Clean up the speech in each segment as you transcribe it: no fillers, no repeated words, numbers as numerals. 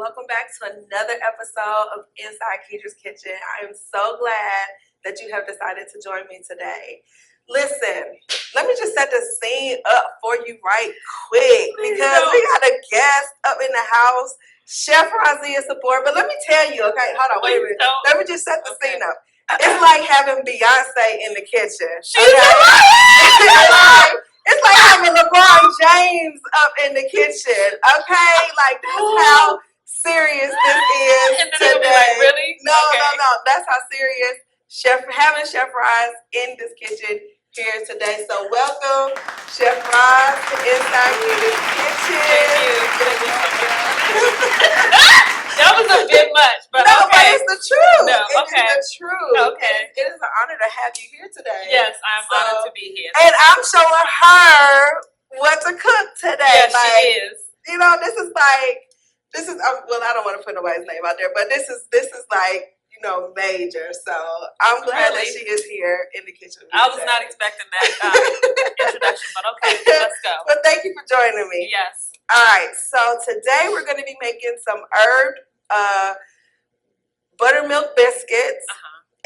welcome back to another episode of Inside Keedra's Kitchen. I am so glad that you have decided to join me today. Listen, let me just set the scene up for you right quick because we got a guest up in the house, Chef Razia Sabour. But let me tell you, okay, hold on, wait a minute. Let me just set the scene up. It's like having Beyonce in the kitchen. It's like having LeBron James up in the kitchen, okay? Like, that's how serious this is today. Like, really? No. That's how serious having Chef Raz in this kitchen here today. So welcome, Chef Raz, to Inside Keedra's Kitchen. Thank you so much. That was a bit much, but no, okay. but it's the truth. No, okay. It is the truth. Okay. It is an honor to have you here today. Yes, I'm honored to be here. And I'm showing her what to cook today. Yes, she is. You know, this is well, I don't want to put nobody's name out there, but this is like, you know, major. So I'm glad that she is here in the kitchen. I was not expecting that introduction, but okay, let's go. But thank you for joining me. Yes. All right, so today we're going to be making some Herb Buttermilk Biscuits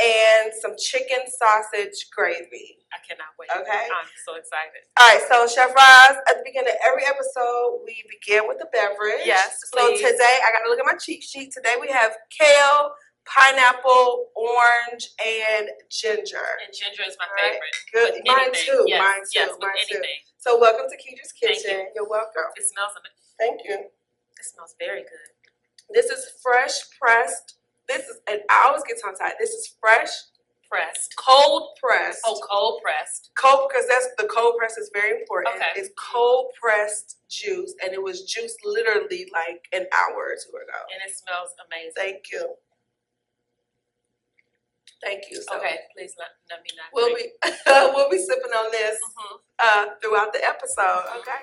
and some chicken sausage gravy. I cannot wait. Okay. I'm so excited. All right, so Chef Raz, at the beginning of every episode, we begin with the beverage. Yes, So please. today, I got to look at my cheat sheet. Today we have kale, pineapple, orange, and ginger. And ginger is my favorite. Good. With Mine anything. too. Yes. Mine too. Yes, with Mine anything. too. So welcome to Keedra's Thank Kitchen. you. You're welcome. It smells amazing. Thank you. It smells very good. This is fresh pressed. And I always get tongue tied. This is fresh Pressed. cold pressed. Oh, cold pressed. Cold, because the cold press is very important. Okay. It's cold pressed juice, and it was juiced literally like an hour or two ago. And it smells amazing. Thank you. Thank you. So okay, please let me not. We'll be sipping on this throughout the episode. Okay.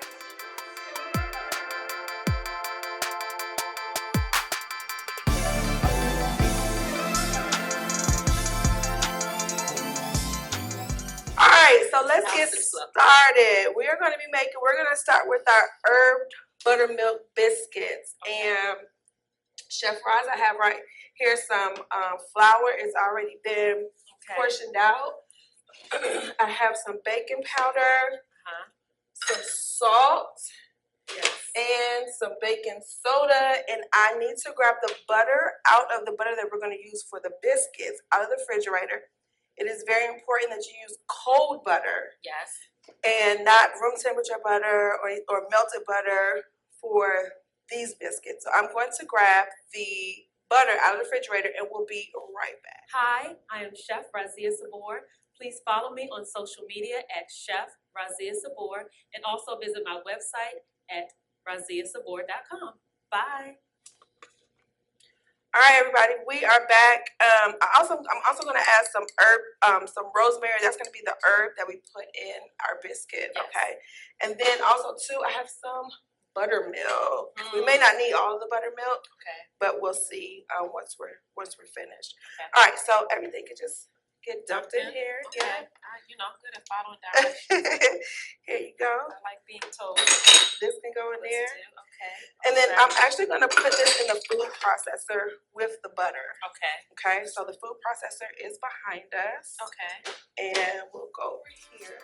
All right, so let's get started. We're going to start with our Herb Buttermilk Biscuits. And Chef Raz, I have right here some flour. It's already been portioned out. I have some baking powder, some salt, and some baking soda. And I need to grab the butter out of the butter that we're going to use for the biscuits out of the refrigerator. It is very important that you use cold butter. Yes. And not room temperature butter or melted butter for these biscuits. So I'm going to grab the butter out of the refrigerator and we'll be right back. Hi, I am Chef Razia Sabour. Please follow me on social media at Chef Razia Sabour and also visit my website at raziasabour.com. Bye. All right, everybody, we are back. I'm also going to add some some rosemary. That's going to be the herb that we put in our biscuit. Yes. Okay, and then also too, I have some buttermilk. We may not need all of the buttermilk, but we'll see once we're finished. Okay. All right, so everything can just get dumped in here. Okay. Yeah. I'm good at following directions. Here you go. I like being told. This can go in there. Okay. And then I'm actually going to put this in the food processor with the butter. Okay. Okay, so the food processor is behind us. Okay. And we'll go over here.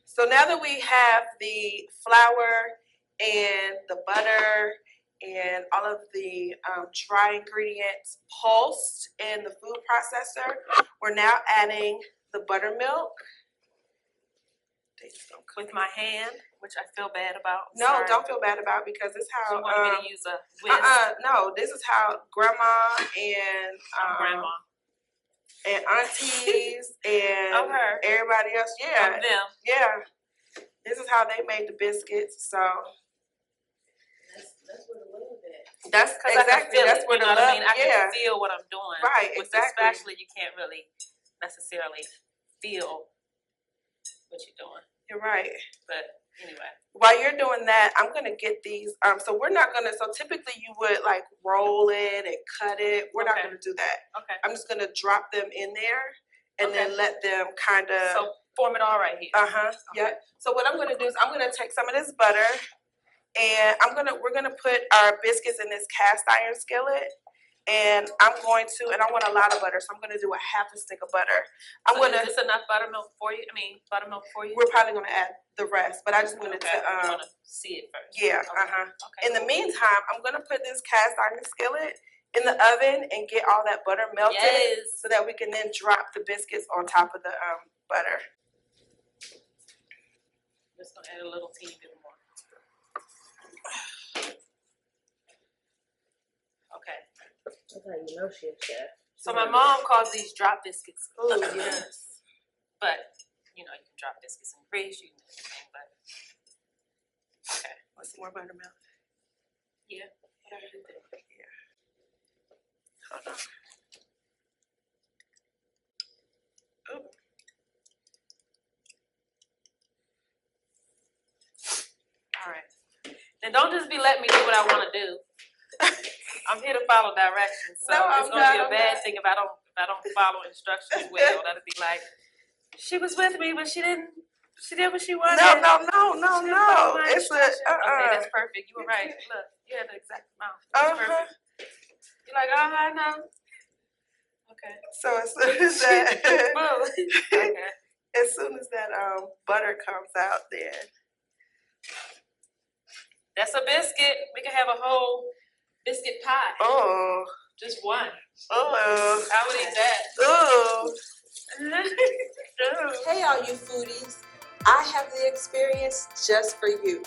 So now that we have the flour and the butter and all of the dry ingredients pulsed in the food processor, we're now adding the buttermilk. With my hand, which I feel bad about. No, Sorry. don't feel bad about it because this is how. You want me to use a whisk? No, this is how grandma and grandma and aunties and everybody else. Yeah, them. Yeah, this is how they made the biscuits. So that's what the love is. That's exactly. That's what you know the love. I mean, I can feel what I'm doing. Right. With exactly. Especially, you can't really necessarily feel what you're doing. You're right. But anyway. While you're doing that, I'm gonna get these. So we're not gonna. So typically you would like roll it and cut it. We're not gonna do that. Okay. I'm just gonna drop them in there and then let them kind of. So form it all right here. Okay. Yep. So what I'm gonna do is I'm gonna take some of this butter, and we're gonna put our biscuits in this cast iron skillet. And I'm going to, and I want a lot of butter, so I'm going to do a half a stick of butter. Is this enough buttermilk for you? Buttermilk for you? We're probably going to add the rest, but I just wanted I want to see it first. Yeah, Okay. In the meantime, I'm going to put this cast iron skillet in the oven and get all that butter melted so that we can then drop the biscuits on top of the butter. I'm just going to add a little teeny bit more. Okay. That's how you know she's a chef. So my mom calls these drop biscuits. Oh, yes. But, you can drop biscuits in grease, you can do anything, but. Okay. Want some more buttermilk? Yeah. Yeah. Hold on. Oh. All right. Now don't just be letting me do what I want to do. I'm here to follow directions, so it's gonna be a bad thing if I don't follow instructions well. That'll be like, she was with me, but she did what she wanted. No. It's Okay, that's perfect. You were right. Look, you had the exact amount. That's perfect. You're like, I know. Okay. So as soon as that, Okay. as soon as that butter comes out, then that's a biscuit. We can have a whole biscuit pie. Oh. Just one. Oh. I would eat that. Oh. Hey all you foodies, I have the experience just for you.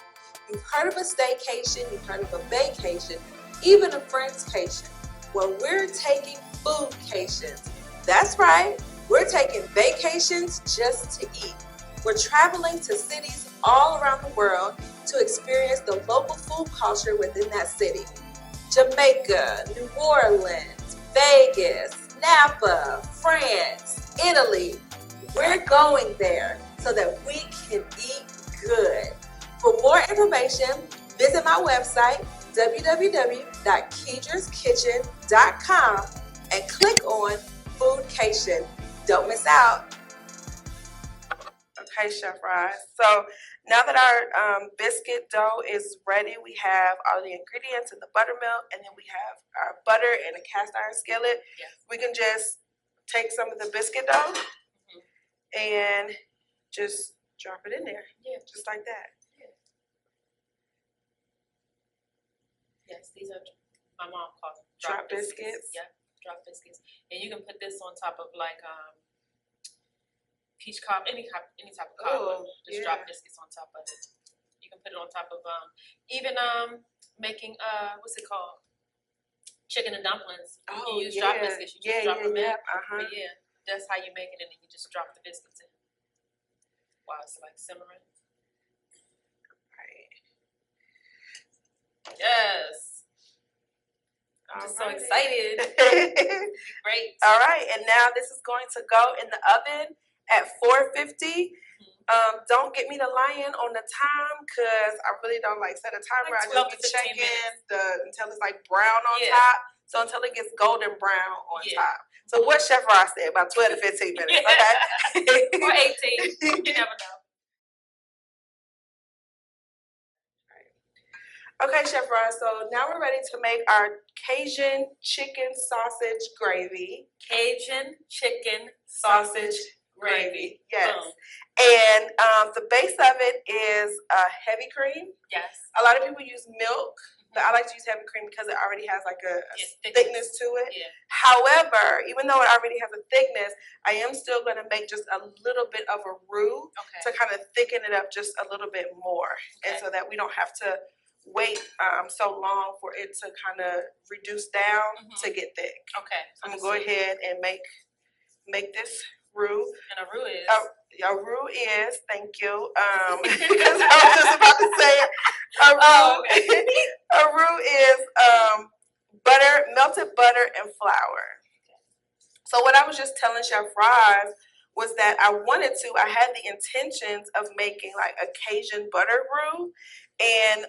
You've heard of a staycation, you've heard of a vacation, even a friendscation. Well, we're taking foodcations. That's right, we're taking vacations just to eat. We're traveling to cities all around the world to experience the local food culture within that city. Jamaica, New Orleans, Vegas, Napa, France, Italy. We're going there so that we can eat good. For more information, visit my website, www.keedraskitchen.com, and click on Foodcation. Don't miss out. Okay, Chef Raz. So now that our biscuit dough is ready, we have all the ingredients and the buttermilk, and then we have our butter and a cast iron skillet. Yes. We can just take some of the biscuit dough and just drop it in there. Yeah. Just like that. Yes, these are, my mom calls them Drop biscuits. Yeah, drop biscuits. And you can put this on top of like peach cobbler, any type of cobbler. Just drop biscuits on top of it. You can put it on top of even making what's it called? Chicken and dumplings. You use drop biscuits. You just drop them in. But yeah, that's how you make it, and then you just drop the biscuits in while it's like simmering. Right. Yes. I'm just so excited. Great. All right, and now this is going to go in the oven at 450. Don't get me to lying on the time because I really don't like set a timer. Like I just be checking until it's like brown on top. So until it gets golden brown on top. So what Chef Raz said, about 12 to 15 minutes, okay? Or 18. You never know. Okay, Chef Raz, so now we're ready to make our Cajun chicken sausage gravy. Cajun chicken sausage gravy. Yes. Boom. And the base of it is heavy cream. Yes. A lot of people use milk, but I like to use heavy cream because it already has like a thickness to it. Yeah. However, even though it already has a thickness, I am still going to make just a little bit of a roux to kind of thicken it up just a little bit more, and so that we don't have to wait so long for it to kind of reduce down to get thick. Okay. So I'm going to go ahead and make this roux. And a roux is? A roux is, thank you, because I was just about to say it. A roux is butter, melted butter and flour. So what I was just telling Chef Raz was that I had the intentions of making like a Cajun butter roux. And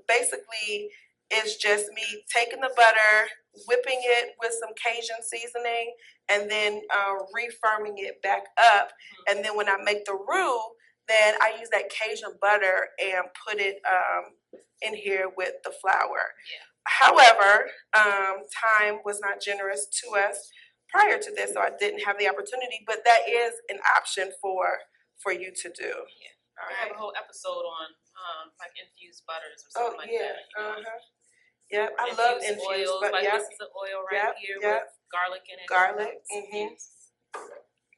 basically, it's just me taking the butter, whipping it with some Cajun seasoning, and then refirming it back up. And then when I make the roux, then I use that Cajun butter and put it in here with the flour. Yeah. However, time was not generous to us prior to this, so I didn't have the opportunity. But that is an option for you to do. Yeah. All We right. have a whole episode on like infused butters or something like that. You know? Yep, I love infused oils. but like yep. this is an oil right here with garlic in it. Garlic.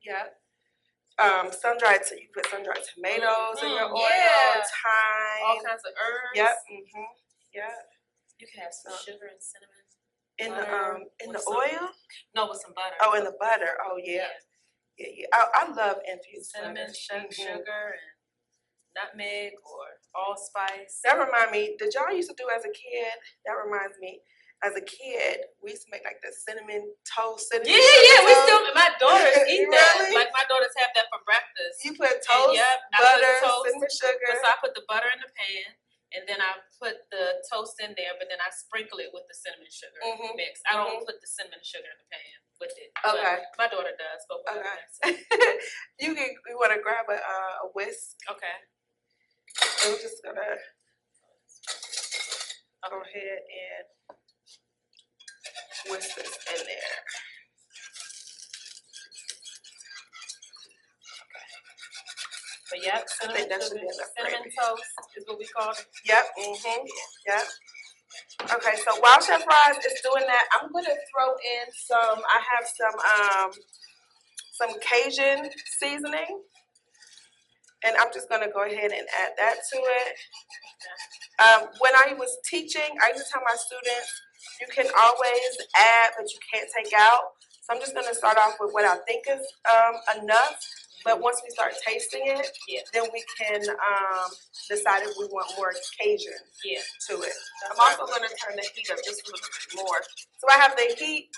Yep. Sun-dried, so you put sun-dried tomatoes in your oil, thyme, all kinds of herbs. Yep. Yep. You can have some sugar and cinnamon. In the some, oil? No, with some butter. Oh, in the butter. Oh yeah. I love infused cinnamon, butter. sugar, and nutmeg or allspice. That reminds me, did y'all used to do as a kid? That reminds me, as a kid, we used to make like the cinnamon toast. Yeah, we still, my daughters eat that. Really? Like my daughters have that for breakfast. You put toast, I butter, put toast, cinnamon sugar. So I put the butter in the pan, and then I put the toast in there, but then I sprinkle it with the cinnamon sugar mix. I don't put the cinnamon sugar in the pan with it. Okay. My daughter does, but okay. You want to grab a whisk. Okay. And we're just gonna go ahead and whisk this in there. But yep, cinnamon toast is what we call it. Yep. Yep. Okay, so while Chef Raz is doing that, I'm gonna throw in some. I have some Cajun seasoning, and I'm just gonna go ahead and add that to it. When I was teaching, I used to tell my students, you can always add, but you can't take out. So I'm just gonna start off with what I think is enough. But once we start tasting it, then we can decide if we want more Cajun to it. I'm also going to turn the heat up just a little bit more. So I have the heat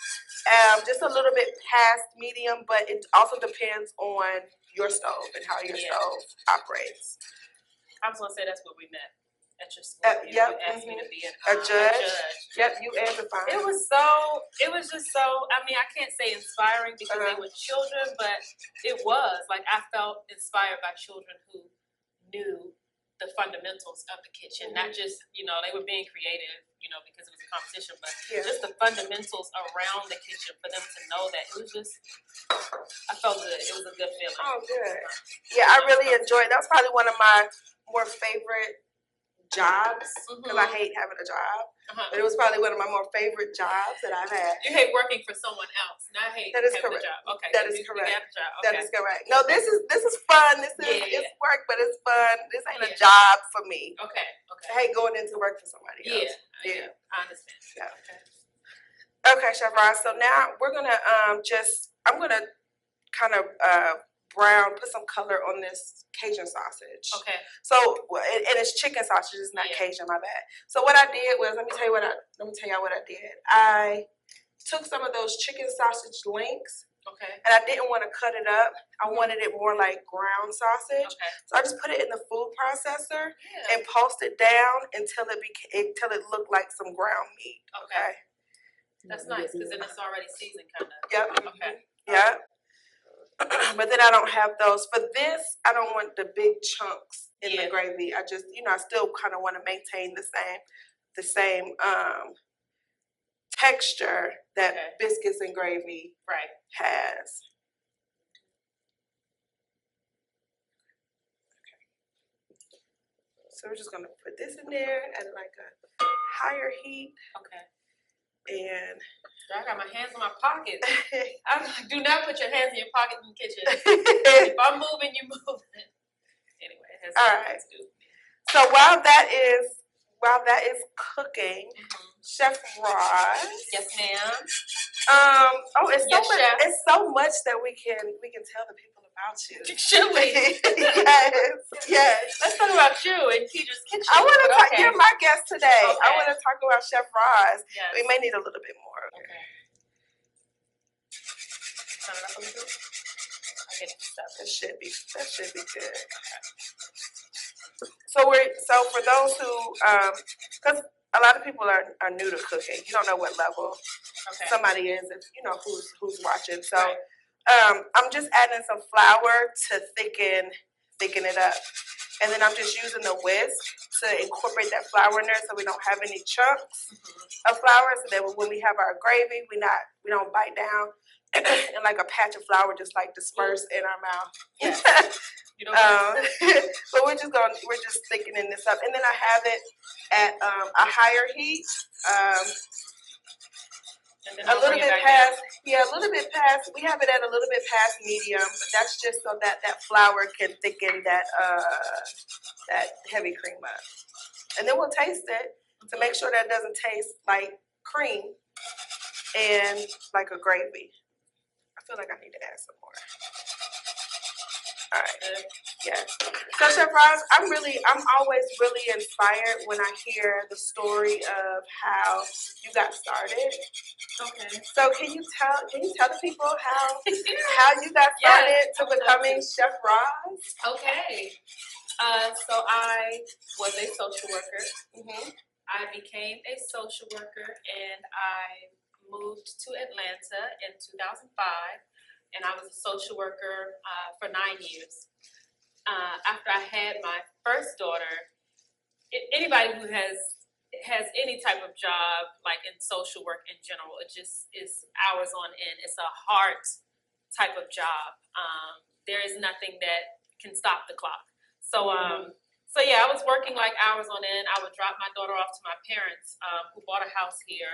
just a little bit past medium, but it also depends on your stove and how your stove operates. I was going to say that's where we met. At your school, you asked me to be a judge. Yep, you and the fine. It was just so, I mean, I can't say inspiring because they were children, but it was. Like, I felt inspired by children who knew the fundamentals of the kitchen, not just, they were being creative, because it was a competition, but just the fundamentals around the kitchen for them to know that. It was just, I felt good. It was a good feeling. Oh, good. Yeah, I really enjoyed it. That was probably one of my more favorite jobs, because I hate having a job. But it was probably one of my more favorite jobs that I've had. You hate working for someone else, not hate having a job. Okay. That is correct. You got a job. Okay. That is correct. No, this is fun. This is it's work, but it's fun. This ain't a job for me. Okay. I hate going into work for somebody else. Yeah. I understand. Yeah. Okay, Chef Raz. So now we're gonna I'm gonna kind of put some color on this Cajun sausage. Okay. So, and it's chicken sausage, it's not Cajun, my bad. So what I did was, let me tell y'all what I did. I took some of those chicken sausage links. Okay. And I didn't want to cut it up. I wanted it more like ground sausage. Okay. So I just put it in the food processor and pulsed it down until it looked like some ground meat. Okay. That's nice because then it's already seasoned, kind of. Yep. Okay. Yeah. But then I don't have those. For this, I don't want the big chunks in the gravy. I just, I still kind of want to maintain the same texture that biscuits and gravy has. So we're just gonna put this in there at like a higher heat. Okay. And I got my hands in my pockets. I'm like, do not put your hands in your pocket in the kitchen. If I'm moving, you moving. Anyway, it has right. to do. So while that is cooking, Chef Raz. Yes, ma'am. It's so much that we can tell the people about you. Should we? Yes. Let's talk about you and Keedra's kitchen. I want to talk. You're my guest today. Okay. I want to talk about Chef Raz. Yes. We may need a little bit more. Okay. Turn it up a little bit. hit the stuff. That should be good. So for those who because a lot of people are new to cooking. You don't know what level somebody is if you know who's watching. So I'm just adding some flour to thicken it up. And then I'm just using the whisk to incorporate that flour in there so we don't have any chunks of flour. So that when we have our gravy, we don't bite down and like a patch of flour just like disperse in our mouth. Yes. You know but we're just thickening this up. And then I have it at a higher heat. A little bit past. We have it at a little bit past medium, but that's just so that flour can thicken that heavy cream up. And then we'll taste it to make sure that it doesn't taste like cream and like a gravy. I feel like I need to add some more. All right. Yeah. So Chef Raz, I'm always really inspired when I hear the story of how you got started. Okay. So can you tell the people how you got started to becoming Chef Raz? Okay. So I was a social worker. Mm-hmm. I became a social worker and I moved to Atlanta in 2005. And I was a social worker for 9 years. After I had my first daughter, anybody who has any type of job, like in social work in general, it just is hours on end. It's a heart type of job. There is nothing that can stop the clock. So I was working like hours on end. I would drop my daughter off to my parents, who bought a house here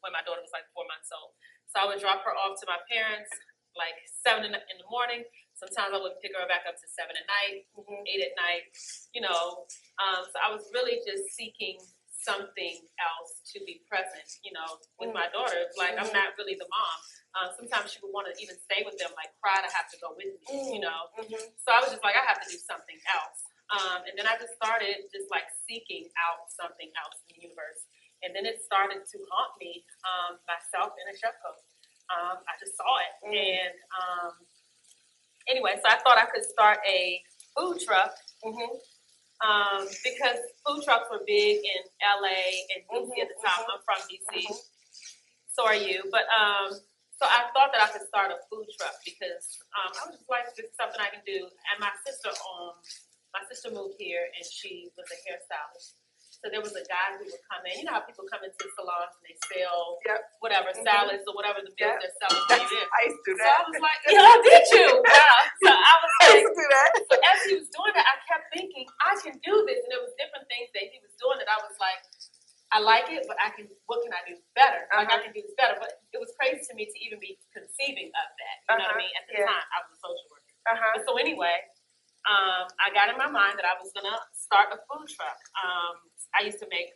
when my daughter was like 4 months old. So I would drop her off to my parents like 7 in the morning. Sometimes I would pick her back up to 7 at night, 8 at night, So I was really just seeking something else to be present, with my daughter. It's like, I'm not really the mom. Sometimes she would want to even stay with them, like cry to have to go with me, So I was just like, I have to do something else. And then I just started just like seeking out something else in the universe. And then it started to haunt me, myself in a chef coat. I just saw it. And anyway, so I thought I could start a food truck because food trucks were big in LA and DC at the time. I'm from DC. So are you. But so I thought that I could start a food truck because I was just like, this is something I can do. And my sister moved here and she was a hairstylist. So there was a guy who would come in. You know how people come into salons and they sell whatever, salads or whatever the meals they're selling. I used to do So that. I was like, did you? Wow. So I was I like, used to do that. so as he was doing that, I kept thinking, I can do this. And there was different things that he was doing that I was like, I like it, but what can I do better? Like, I can do this better. But it was crazy to me to even be conceiving of that. You know what I mean? At the time, I was a social worker. But so anyway, I got in my mind that I was going to start a food truck. I used to make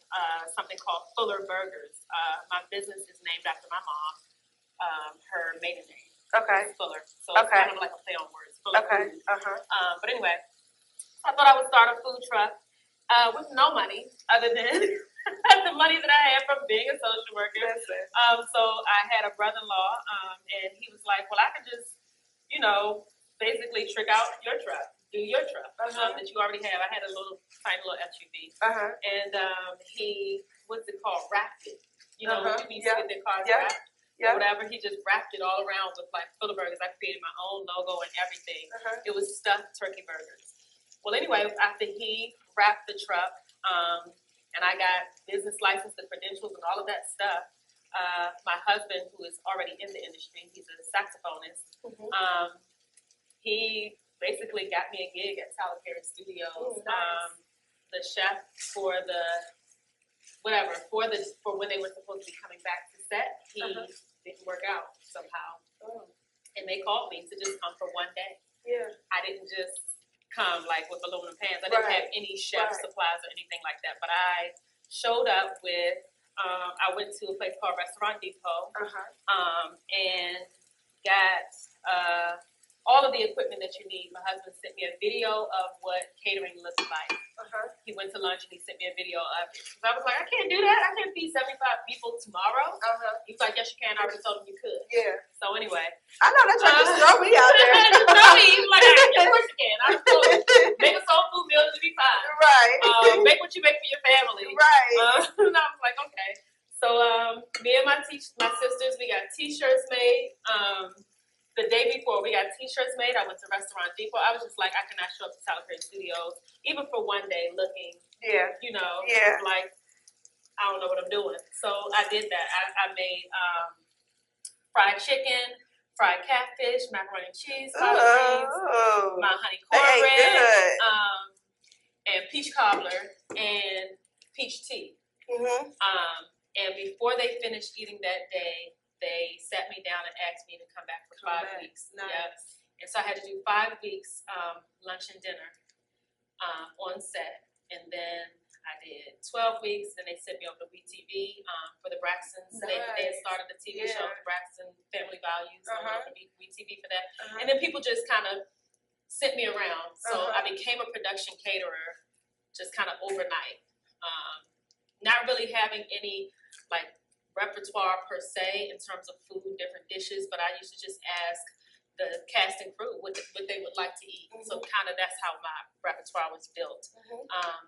something called Fuller Burgers. My business is named after my mom, her maiden name. Okay. Fuller. So it's kind of like a play on words. Fuller Okay. Food. But anyway, I thought I would start a food truck with no money other than the money that I had from being a social worker. So I had a brother-in-law, and he was like, well, I could just, basically trick out your truck. Do your truck that you already have. I had a tiny little SUV, and he wrapped it. When you see the cars wrapped, or whatever. He just wrapped it all around with like Fuller Burgers. I created my own logo and everything. It was stuffed turkey burgers. Well, anyway, after he wrapped the truck, and I got business license, the credentials, and all of that stuff. My husband, who is already in the industry, he's a saxophonist. He basically got me a gig at Talakari Studios. Nice. The chef for when they were supposed to be coming back to set, he didn't work out somehow. And they called me to just come for one day. I didn't just come like with aluminum pans. I didn't have any chef supplies or anything like that. But I showed up with I went to a place called Restaurant Depot and got all of the equipment that you need. My husband sent me a video of what catering looks like. He went to lunch and he sent me a video of it. So I was like, I can't do that. I can't feed 75 people tomorrow. He was like, yes, you can. I already told him you could. Yeah. So anyway. I know that's right. Just throw me out there. Just throw me. He was like, of course you can. I told him, make a soul food meal to be fine. Right. Make what you make for your family. Right. And I was like, okay. So me and my sisters, we got T-shirts made. The day before, we got T-shirts made. I went to Restaurant Depot. I was just like, I cannot show up to Tyler Perry Studios, even for one day, looking, like I don't know what I'm doing. So I did that. I made fried chicken, fried catfish, macaroni and cheese, collard greens, my honey cornbread, and peach cobbler and peach tea. And before they finished eating that day, they sat me down and asked me to come back for 5 weeks. Nice. Yep. And so I had to do 5 weeks lunch and dinner on set. And then I did 12 weeks. Then they sent me over to WeTV for the Braxtons. Nice. They had started a TV show, the Braxton Family Values. So I went to WeTV for that. And then people just kind of sent me around. So I became a production caterer just kind of overnight. Not really having any like repertoire per se in terms of food, different dishes, but I used to just ask the cast and crew what they would like to eat. So kind of that's how my repertoire was built.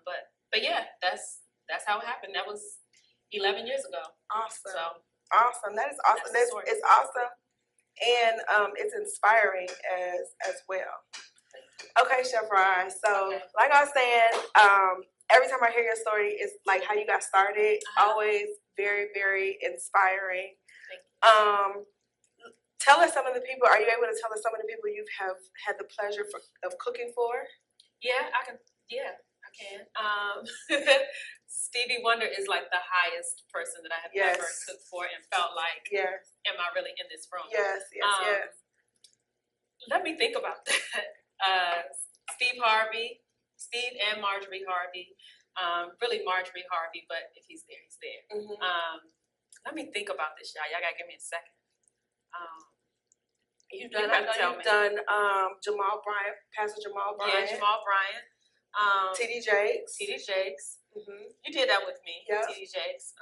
But yeah, that's how it happened. That was 11 years ago. Awesome. So awesome. That is awesome. It's awesome, and it's inspiring as well. Okay, Chef Raz. So like I was saying, every time I hear your story, it's like how you got started. Always very, very inspiring. Tell us some of the people. Are you able to tell us some of the people you have had the pleasure of cooking for? Yeah, I can. Yeah, I can. Stevie Wonder is like the highest person that I have ever cooked for, and felt like, am I really in this room? Yes. Let me think about that. Steve and Marjorie Harvey. Really Marjorie Harvey, but if he's there, he's there. Let me think about this, y'all. Y'all gotta give me a second. You've done Jamal Bryant, Pastor Jamal Bryant. Yeah, Jamal Bryant. TD Jakes. You did that with me. Yeah. TD Jakes.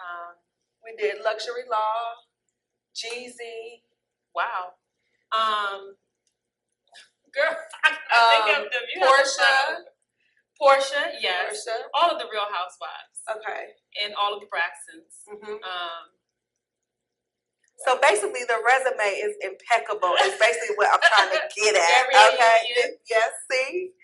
We did Luxury Law, Jeezy. Wow. Girl, I think of them. Portia, yes. All of the Real Housewives. Okay. And all of the Braxtons. So basically, the resume is impeccable. It's basically what I'm trying to get at. Okay. Yes. See.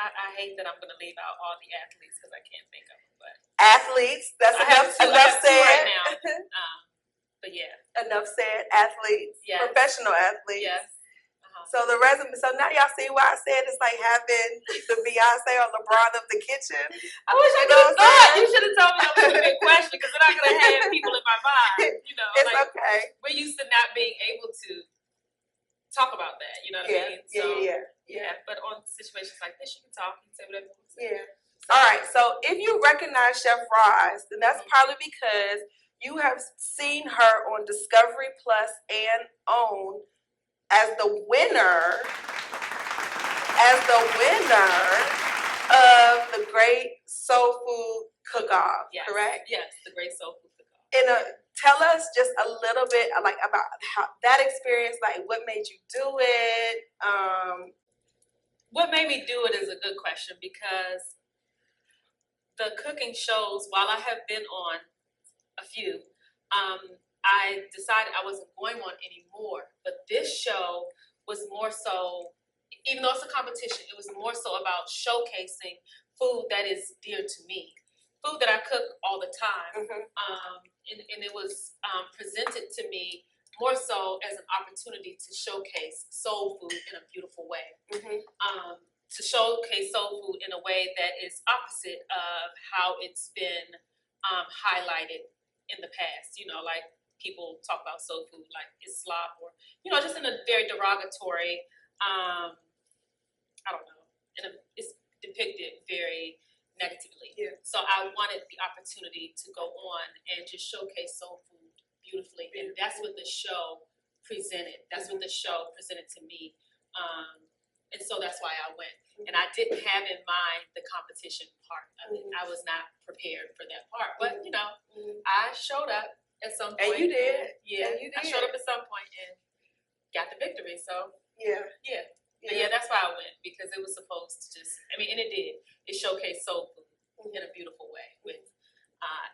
I hate that I'm going to leave out all the athletes because I can't think of them. But athletes. That's enough said. Right now. But yeah. Enough said. Athletes. Yes. Professional athletes. Yes. So the resume. So now y'all see why I said it's like having the Beyonce or LeBron of the kitchen. I wish I could have thought. You should have told me that was a big question because then I could have had people in my mind. You know, it's like, okay. We're used to not being able to talk about that. You know what I mean? So, yeah. But on situations like this, you can talk. You can say whatever you want to say. Yeah. All right. So if you recognize Chef Raz, then that's probably because you have seen her on Discovery Plus and OWN as the winner of the Great Soul Food Cookoff, correct? Yes, the Great Soul Food Cookoff. And tell us just a little bit like about how that experience, like what made you do it. What made me do it is a good question because the cooking shows, while I have been on a few, I decided I wasn't going on anymore. But this show was more so, even though it's a competition, it was more so about showcasing food that is dear to me, food that I cook all the time. And it was presented to me more so as an opportunity to showcase soul food in a beautiful way. To showcase soul food in a way that is opposite of how it's been highlighted in the past. You know, like people talk about soul food like it's slop or, you know, just in a very derogatory, I don't know, it's depicted very negatively. So I wanted the opportunity to go on and just showcase soul food beautifully. And that's what the show presented. That's what the show presented to me. And so that's why I went. And I didn't have in mind the competition part of it. I was not prepared for that part. But, you know, I showed up at some point. And you did. Yeah, And you did. I showed up at some point and got the victory. So, Yeah. But yeah, that's why I went, because it was supposed to just, I mean, and it did. It showcased soul food in a beautiful way with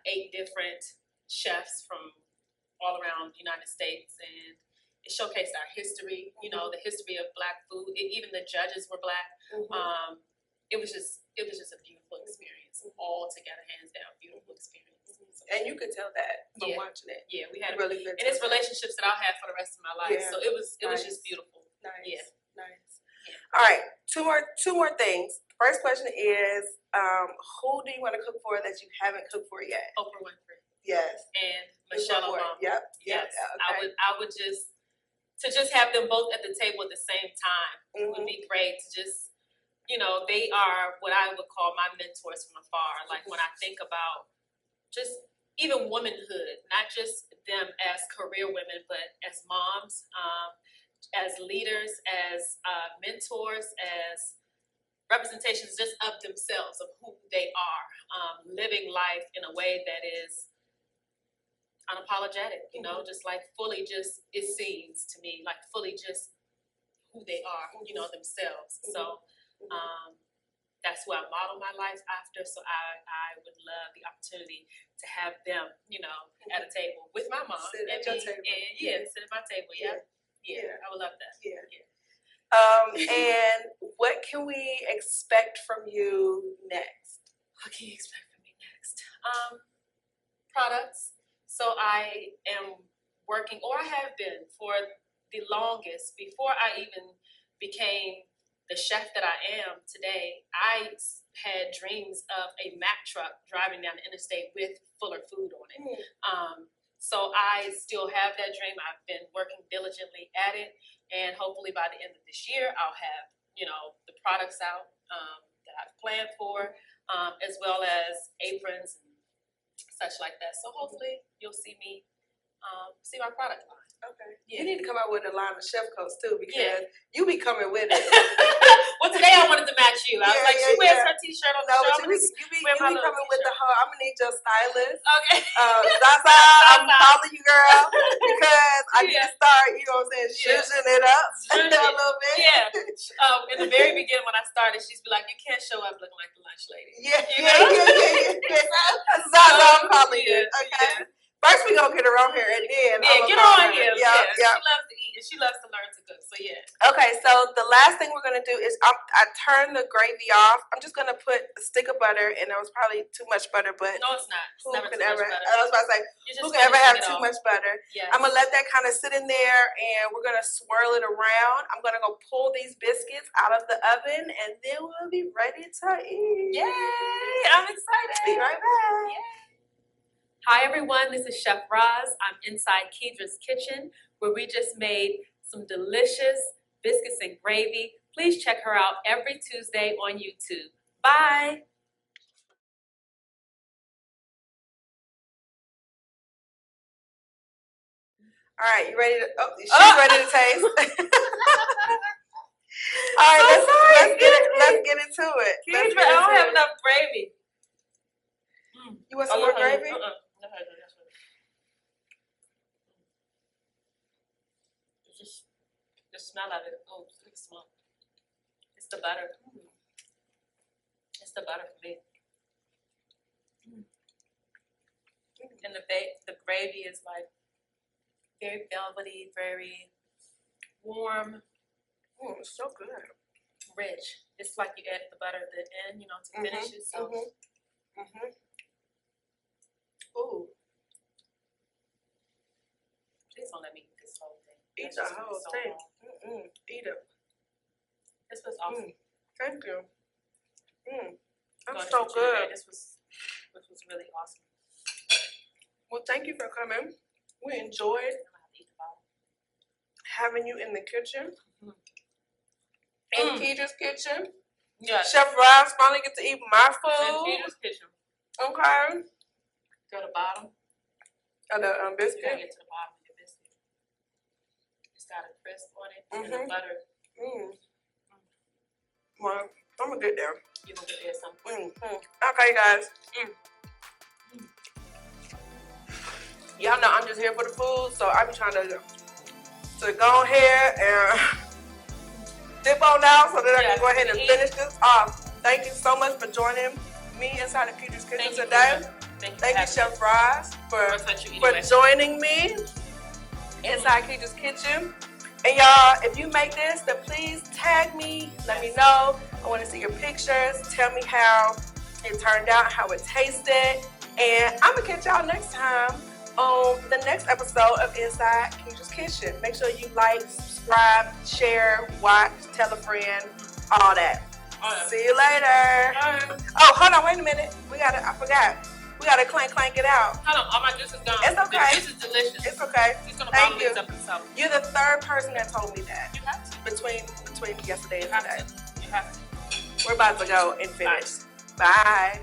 8 different chefs from all around the United States, and it showcased our history, you know, the history of Black food. Even the judges were Black. It was just a beautiful experience, all together, hands down, beautiful experience. And you could tell that from watching it. Yeah, we had really good. And it's relationships that I'll have for the rest of my life. Yeah. So it was just beautiful. Nice. Yeah. Nice. All right, two more things. First question is, who do you want to cook for that you haven't cooked for yet? Oprah Winfrey. Yes. And Michelle Obama. Yep. Yes. Okay. I would just have them both at the table at the same time would be great. To just, you know, they are what I would call my mentors from afar. Like when I think about just even womanhood, not just them as career women, but as moms, as leaders, as mentors, as representations just of themselves, of who they are, living life in a way that is unapologetic, you know, just like fully just, it seems to me, like fully just who they are, you know, themselves. So that's who I model my life after. So I would love the opportunity to have them, you know, at a table with my mom. Sit at your table. And sit at my table, yeah. I would love that. Yeah. And what can we expect from you next? What can you expect from me next? Products. So I am working, or I have been for the longest, before I even became the chef that I am today. I had dreams of a Mack truck driving down the interstate with Fuller Food on it. So I still have that dream. I've been working diligently at it, and hopefully by the end of this year, I'll have, you know, the products out that I've planned for, as well as aprons and such like that. So hopefully you'll see me see my product line. Okay. You need to come out with a line of chef coats too, because you be coming with it. Well, today I wanted to match you. I was like, she wears her t-shirt on the show. But you be coming with the whole. I'm gonna need your stylist. Okay. Zaza, I'm calling you, girl, because I need to start. You know what I'm saying? Zhuzhing it up a little bit. Yeah. In the very beginning when I started, she'd be like, "You can't show up looking like the lunch lady." Yeah. Zaza, I'm calling you. Okay. First, we gonna get her on here, and then get on here. Yeah. She loves to eat, and she loves to learn to cook. So Okay, so the last thing we're gonna do is I turn the gravy off. I'm just gonna put a stick of butter, and it was probably too much butter, but no, it's not. It's who never can too ever? much butter. I was about to say, who can ever have too much butter? Yes. I'm gonna let that kind of sit in there, and we're gonna swirl it around. I'm gonna go pull these biscuits out of the oven, and then we'll be ready to eat. Yay! I'm excited. Be right back. Yay. Hi everyone, this is Chef Raz. I'm inside Keedra's kitchen, where we just made some delicious biscuits and gravy. Please check her out every Tuesday on YouTube. Bye. All right, you ready to? Oh, she's ready to taste. All right, let's get into it. Keedra, I don't have enough gravy. You want some more gravy? Just the smell of it. Oh, look at the smell. It's the butter. It's the butter for me. And the gravy is like very velvety, very warm. Oh, it's so good. Rich. It's like you add the butter at the end, you know, to finish it. So. Ooh. Please don't let me eat this whole thing. Eat the whole thing. Eat it. This was awesome. Thank you. That's So so good. This was really awesome. Well, thank you for coming. We enjoyed having you in the kitchen. In Keedra's kitchen. Yeah. Chef Raz finally get to eat my In food. Keedra's kitchen. Okay. Go to the bottom. And the You gotta biscuit. get to the bottom of your biscuit. got a crisp on it, and the butter. Well, I'm gonna get there. You gonna get there at some point. Okay, guys. Y'all know I'm just here for the food, so I be trying to go ahead and dip on out so that I can go ahead and finish this off. Thank you so much for joining me inside of Keedra's Kitchen today. Thank you, Chef Raz, for joining me inside Keedra's Kitchen. And y'all, if you make this, then please tag me. Let me know. I want to see your pictures. Tell me how it turned out, how it tasted. And I'm going to catch y'all next time on the next episode of Inside Keedra's Kitchen. Make sure you like, subscribe, share, watch, tell a friend, all that. See you later. Oh, hold on, wait a minute. I forgot. We gotta clank it out. Hold on, all my juice is gone. It's okay. This is delicious. It's okay. Thank you. You're the third person that told me that. You have to. Between yesterday and today. You have to. We're about to go and finish. Bye.